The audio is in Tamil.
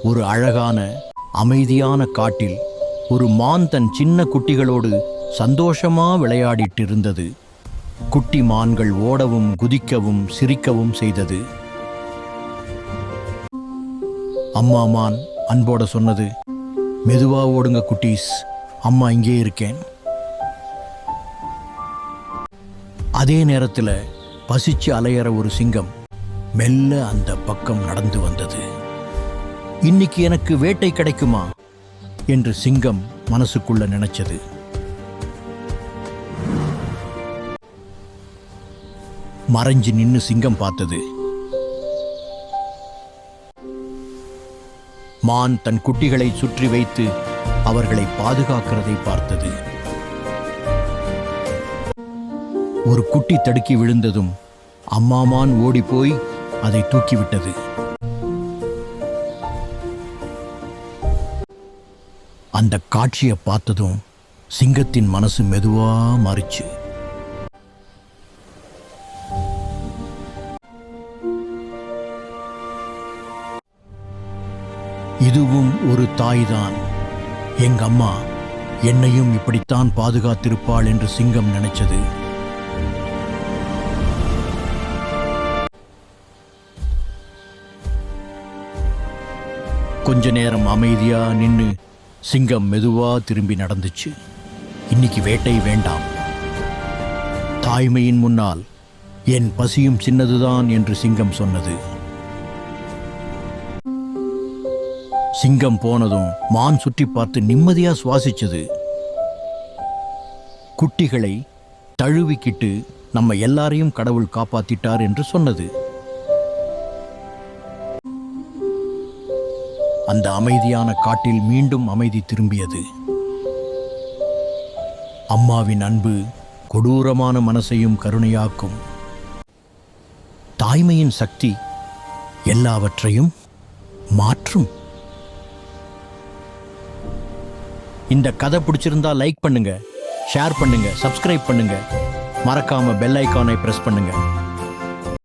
ஒரு அழகான அமைதியான காட்டில் ஒரு மான் தன் சின்ன குட்டிகளோடு சந்தோஷமா விளையாடிட்டு இருந்தது. குட்டி மான்கள் ஓடவும் குதிக்கவும் சிரிக்கவும் செய்தது. அம்மா மான் அன்போட சொன்னது, மெதுவா ஓடுங்க குட்டீஸ், அம்மா இங்கே இருக்கேன். அதே நேரத்தில் பசிச்சு அலையற ஒரு சிங்கம் மெல்ல அந்த பக்கம் நடந்து வந்தது. இன்னைக்கு எனக்கு வேட்டை கிடைக்குமா என்று சிங்கம் மனசுக்குள்ள நினைச்சது. மறைஞ்சு நின்னு சிங்கம் பார்த்தது. மான் தன் குட்டிகளை சுற்றி வைத்து அவர்களை பாதுகாக்கிறதை பார்த்தது. ஒரு குட்டி தடுக்கி விழுந்ததும் அம்மா மான் ஓடிப்போய் அதை தூக்கிவிட்டது. அந்த காட்சியை பார்த்ததும் சிங்கத்தின் மனசு மெதுவா மாறிச்சு. இதுவும் ஒரு தாய்தான். எங்க அம்மா என்னையும் இப்படித்தான் பாதுகாத்திருப்பாள் என்று சிங்கம் நினைச்சது. கொஞ்ச நேரம் அமைதியா நின்னு சிங்கம் மெதுவா திரும்பி நடந்துச்சு. இன்னைக்கு வேட்டை வேண்டாம். தாய்மையின் முன்னால் என் பசியும் சின்னதுதான் என்று சிங்கம் சொன்னது. சிங்கம் போனதும் மான் சுற்றி பார்த்து நிம்மதியா சுவாசிச்சது. குட்டிகளை தழுவிக்கிட்டு நம்ம எல்லாரையும் கடவுள் காப்பாத்திட்டார் என்று சொன்னது. அந்த அமைதியான காட்டில் மீண்டும் அமைதி திரும்பியது. அம்மாவின் அன்பு கொடூரமான மனசையும் கருணையாக்கும். தாய்மையின் சக்தி எல்லாவற்றையும் மாற்றும். இந்த கதை பிடிச்சிருந்தா லைக் பண்ணுங்க, ஷேர் பண்ணுங்க, சப்ஸ்கிரைப் பண்ணுங்க, மறக்காம பெல் ஐகானை பிரஸ் பண்ணுங்க.